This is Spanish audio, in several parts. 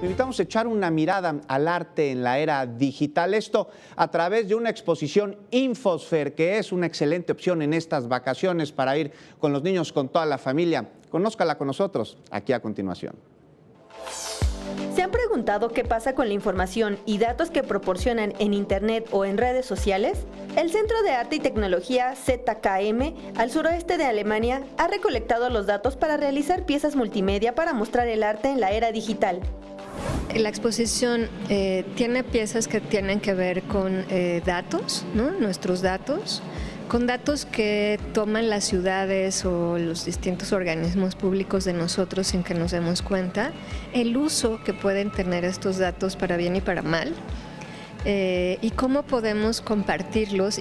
Invitamos a echar una mirada al arte en la era digital, esto a través de una exposición Infosfer, que es una excelente opción en estas vacaciones para ir con los niños, con toda la familia. Conózcala con nosotros, aquí a continuación. ¿Se han preguntado qué pasa con la información y datos que proporcionan en Internet o en redes sociales? El Centro de Arte y Tecnología ZKM, al suroeste de Alemania, ha recolectado los datos para realizar piezas multimedia para mostrar el arte en la era digital. La exposición tiene piezas que tienen que ver con datos, ¿no? Nuestros datos, con datos que toman las ciudades o los distintos organismos públicos de nosotros sin que nos demos cuenta, el uso que pueden tener estos datos para bien y para mal, y cómo podemos compartirlos.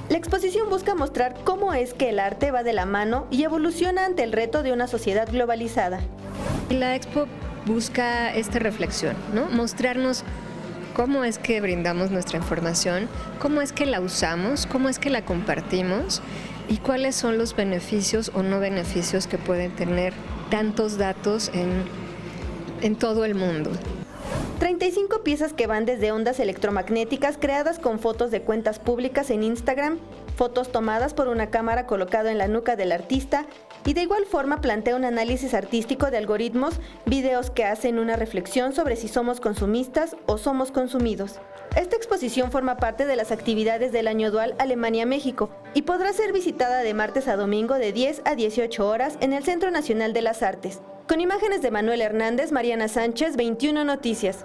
La exposición busca mostrar cómo es que el arte va de la mano y evoluciona ante el reto de una sociedad globalizada. La expo busca esta reflexión, ¿no? Mostrarnos cómo es que brindamos nuestra información, cómo es que la usamos, cómo es que la compartimos y cuáles son los beneficios o no beneficios que pueden tener tantos datos en todo el mundo. 35 piezas que van desde ondas electromagnéticas creadas con fotos de cuentas públicas en Instagram, fotos tomadas por una cámara colocada en la nuca del artista y de igual forma plantea un análisis artístico de algoritmos, videos que hacen una reflexión sobre si somos consumistas o somos consumidos. Esta exposición forma parte de las actividades del año dual Alemania-México y podrá ser visitada de martes a domingo de 10 a 18 horas en el Centro Nacional de las Artes. Con imágenes de Manuel Hernández, Mariana Sánchez, 21 Noticias.